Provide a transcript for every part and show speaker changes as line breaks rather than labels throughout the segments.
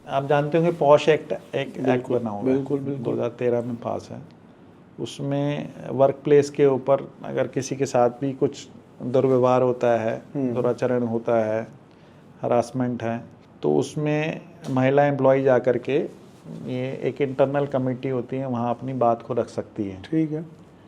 आप जानते होंगे पॉश एक्ट एक एक्ट बना हुआ है,
बिल्कुल
2013 में पास है। उसमें वर्क प्लेस के ऊपर अगर किसी के साथ भी कुछ दुर्व्यवहार होता है, दुराचरण होता है, हरासमेंट है, तो उसमें महिला एम्प्लॉय जा कर के ये एक इंटरनल कमेटी होती है, वहाँ अपनी बात को रख सकती है।
ठीक है।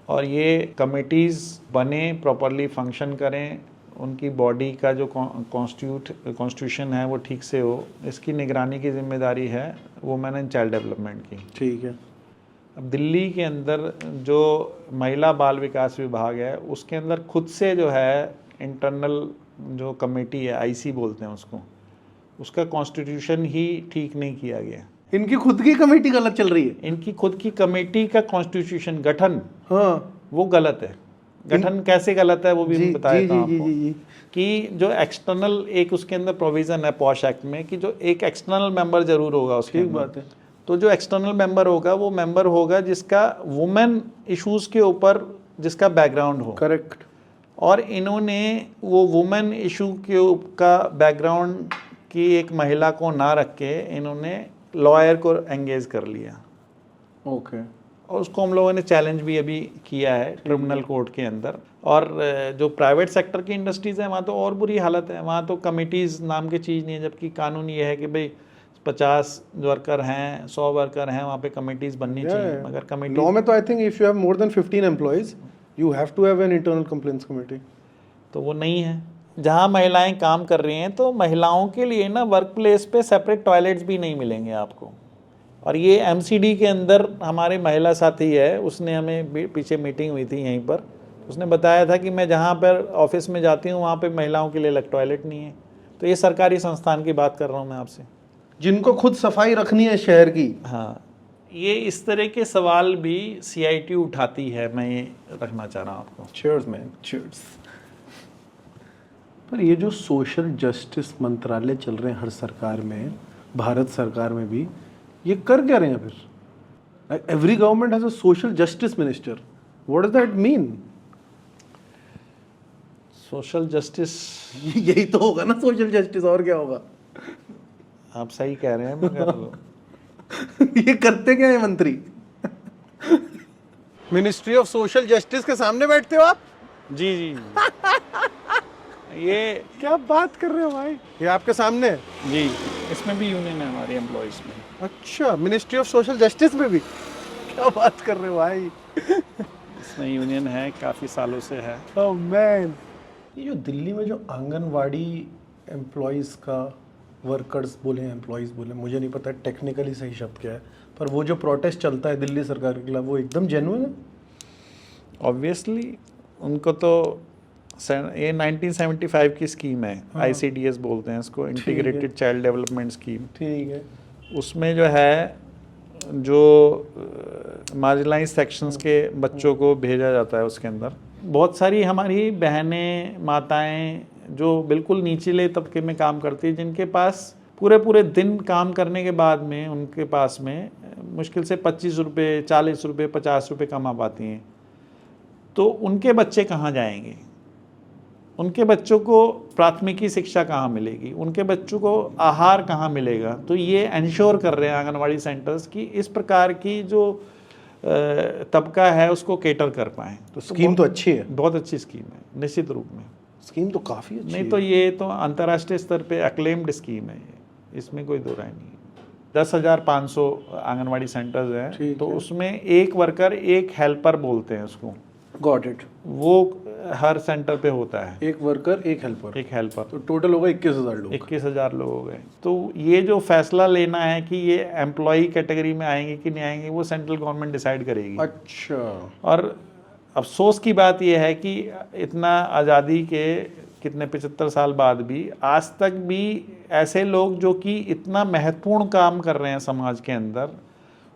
और ये कमिटीज़ बने, प्रॉपरली फंक्शन करें, उनकी बॉडी का जो कॉन्स्टिट्यूशन है वो ठीक से हो, इसकी निगरानी की जिम्मेदारी है वुमेन एंड चाइल्ड डेवलपमेंट की।
ठीक है।
अब दिल्ली के अंदर जो महिला बाल विकास विभाग है, उसके अंदर खुद से जो है इंटरनल जो कमेटी है, आईसी बोलते हैं उसको, उसका कॉन्स्टिट्यूशन ही ठीक नहीं किया गया।
इनकी खुद की कमेटी गलत चल रही है।
इनकी खुद की कमेटी का कॉन्स्टिट्यूशन गठन,
हाँ,
वो गलत है। गठन कैसे गलत है वो भी मैं बता देता हूँ आपको।
जी।
कि जो एक्सटर्नल एक उसके अंदर प्रोविजन है पॉश एक्ट में कि जो एक एक्सटर्नल मेंबर जरूर होगा उसके
ठीक
अंदर।
बात है।
तो जो एक्सटर्नल मेंबर होगा वो मेंबर होगा जिसका वुमेन इश्यूज के ऊपर जिसका बैकग्राउंड हो।
करेक्ट।
और इन्होंने वो वुमेन इशू के का बैकग्राउंड की एक महिला को ना रख के इन्होंने लॉयर को एंगेज कर लिया।
ओके।
और उसको हम लोगों ने चैलेंज भी अभी किया है ट्रिब्यूनल कोर्ट के अंदर। और जो प्राइवेट सेक्टर की इंडस्ट्रीज़ हैं वहाँ तो और बुरी हालत है, वहाँ तो कमिटीज़ नाम की चीज़ नहीं है, जबकि कानून ये है कि भाई 50 वर्कर हैं, 100 वर्कर हैं, वहाँ पे कमिटीज़ बननी चाहिए। मगर कमिटी
लॉ में तो I think if you have more than 15 employees you have to have an internal complaints committee.
तो वो नहीं है। जहाँ महिलाएं काम कर रही हैं तो महिलाओं के लिए ना वर्क प्लेस पे सेपरेट टॉयलेट्स भी नहीं मिलेंगे आपको। और ये एमसीडी के अंदर हमारे महिला साथी है, उसने हमें पीछे मीटिंग हुई थी यहीं पर, उसने बताया था कि मैं जहाँ पर ऑफिस में जाती हूँ वहाँ पे महिलाओं के लिए अलग टॉयलेट नहीं है। तो ये सरकारी संस्थान की बात कर रहा हूँ मैं आपसे,
जिनको खुद सफाई रखनी है शहर की।
हाँ, ये इस तरह के सवाल भी CIT उठाती है, मैं ये रखना चाह रहा हूँ आपको।
Cheers man, cheers. पर ये जो सोशल जस्टिस मंत्रालय चल रहे हैं हर सरकार में, भारत सरकार में भी, ये कर क्या रहे हैं फिर? Every government has a social justice minister, what does that mean?
Social justice
यही तो होगा ना सोशल जस्टिस, और क्या होगा?
आप सही कह रहे हैं, मगर
ये करते क्या है मंत्री? मिनिस्ट्री ऑफ सोशल जस्टिस के सामने बैठते हो आप?
जी जी ये
क्या बात कर रहे हो भाई? ये आपके सामने है?
जी, इसमें भी यूनियन है हमारे एम्प्लॉयज़ में।
अच्छा, मिनिस्ट्री ऑफ सोशल जस्टिस में भी? क्या बात कर रहे हो भाई?
इसमें यूनियन है, काफ़ी सालों से है।
ओह मैन, ये जो दिल्ली में जो आंगनवाड़ी एम्प्लॉयज़ का, वर्कर्स बोले एम्प्लॉयज़ बोले, मुझे नहीं पता टेक्निकली सही शब्द क्या है, पर वो जो प्रोटेस्ट चलता है दिल्ली सरकार के खिलाफ, वो एकदम जेन्युइन है?
ऑब्वियसली उनको तो ये 1975 की स्कीम है, ICDS बोलते हैं इसको, इंटीग्रेटेड चाइल्ड डेवलपमेंट स्कीम।
ठीक है।
उसमें जो है जो मार्जिनलाइज सेक्शंस के बच्चों को भेजा जाता है, उसके अंदर बहुत सारी हमारी बहनें, माताएं जो बिल्कुल निचले तबके में काम करती है, जिनके पास पूरे दिन काम करने के बाद में उनके पास में मुश्किल से 25 रुपये, 40 रुपये, 50 रुपये कमा पाती हैं। तो उनके बच्चे कहाँ जाएंगे? उनके बच्चों को प्राथमिकी शिक्षा कहाँ मिलेगी? उनके बच्चों को आहार कहाँ मिलेगा? तो ये इंश्योर कर रहे हैं आंगनवाड़ी सेंटर्स की इस प्रकार की जो तबका है उसको केटर कर पाएँ।
तो स्कीम तो अच्छी है,
बहुत अच्छी स्कीम है, निश्चित रूप में
स्कीम तो काफ़ी अच्छी
नहीं
है।
तो ये तो अंतर्राष्ट्रीय स्तर पे अक्लेम्ड स्कीम है ये, इसमें कोई दो राय नहीं है। 10,500 आंगनवाड़ी सेंटर्स हैं, तो उसमें एक वर्कर, एक हेल्पर बोलते हैं उसको।
Got it.
वो हर सेंटर पे होता है,
एक वर्कर, एक हेल्पर।
एक हेल्पर।
तो टोटल होगा 21,000 लोग।
21,000 लोग हो गए। तो ये जो फैसला लेना है कि ये एम्प्लॉई कैटेगरी में आएंगे कि नहीं आएंगे, वो सेंट्रल गवर्नमेंट डिसाइड करेगी।
अच्छा।
और अफसोस की बात यह है कि इतना आज़ादी के कितने 75 साल बाद भी आज तक भी ऐसे लोग जो कि इतना महत्वपूर्ण काम कर रहे हैं समाज के अंदर,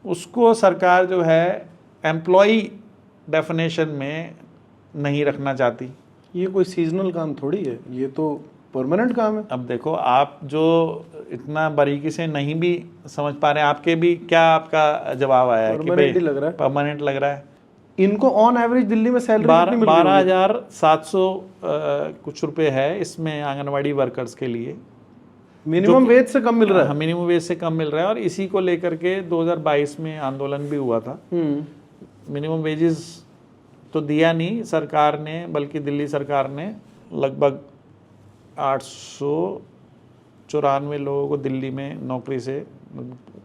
उसको सरकार जो है एम्प्लॉई डेफिनेशन में नहीं रखना चाहती।
ये कोई सीजनल काम थोड़ी है, ये तो परमानेंट काम है।
अब देखो, आप जो इतना बारीकी से नहीं भी समझ पा रहे हैं, आपके भी क्या आपका जवाब आया है कि
परमानेंट ही लग रहा है।
परमानेंट लग रहा है।
इनको ऑन एवरेज दिल्ली में सैलरी कितनी मिल रही है?
12,700 कुछ रुपए है इसमें आंगनवाड़ी वर्कर्स के लिए।
मिनिमम वेज से कम मिल रहा है।
मिनिमम वेज से कम मिल रहा है, और इसी को लेकर के 2022 में आंदोलन भी हुआ था। मिनिमम वेजेस तो दिया नहीं सरकार ने, बल्कि दिल्ली सरकार ने लगभग 894 लोगों को दिल्ली में नौकरी से,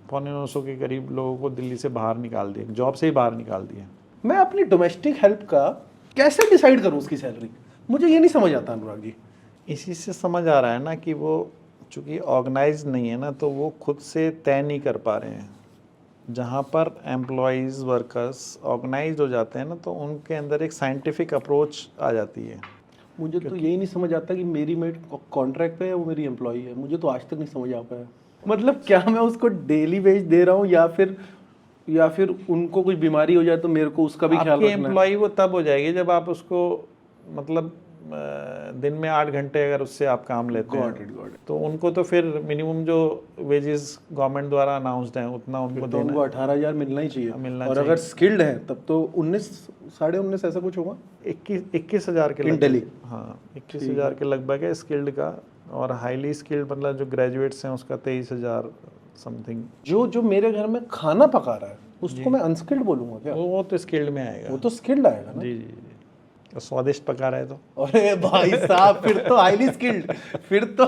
950 के करीब लोगों को दिल्ली से बाहर निकाल दिया, जॉब से ही बाहर निकाल दिया।
मैं अपनी डोमेस्टिक हेल्प का कैसे डिसाइड करूं उसकी सैलरी, मुझे ये नहीं समझ आता अनुराग जी।
इसी से समझ आ रहा है ना कि वो चूंकि ऑर्गेनाइज नहीं है ना, तो वो खुद से तय नहीं कर पा रहे हैं। जहाँ पर एम्प्लॉयज़ वर्कर्स ऑर्गेनाइज हो जाते हैं ना, तो उनके अंदर एक साइंटिफिक अप्रोच आ जाती है।
मुझे तो यही नहीं समझ आता कि मेरी मेड कॉन्ट्रैक्ट पे है, वो मेरी एम्प्लॉई है, मुझे तो आज तक नहीं समझ आ पाया। मतलब क्या मैं उसको डेली वेज दे रहा हूँ, या फिर उनको कुछ बीमारी हो जाए तो मेरे को उसका भी ख्याल
आपकी
रखना है।
एम्प्लॉई वो तब हो जाएगी जब आप उसको मतलब दिन में 8 घंटे अगर उससे आप काम लेते
Got it,
हैं,
got it.
तो उनको तो फिर मिनिमम जो वेजेस गवर्नमेंट द्वारा अनाउंस्ड हैं उतना उनको
तो
देना
उनको 18,000 मिलना ही चाहिए।
मिलना
और
चाहिए।
अगर स्किल्ड है तब तो 19, 19.5 ऐसा कुछ होगा।
21,000 के
In
लगभग।
Delhi?
हाँ, 21,000 के लगभग है स्किल्ड का, और हाईली स्किल्ड मतलब जो ग्रेजुएट्स हैं उसका 23,000 समथिंग।
जो मेरे घर में खाना पका रहा है उसको मैं अनस्किल्ड बोलूंगा क्या?
वो तो स्किल्ड में आएगा।
वो तो स्किल्ड आएगा ना।
जी जी जी, और स्वादिष्ट पका रहा है तो।
अरे भाई साहब, फिर तो हाईली स्किल्ड, फिर तो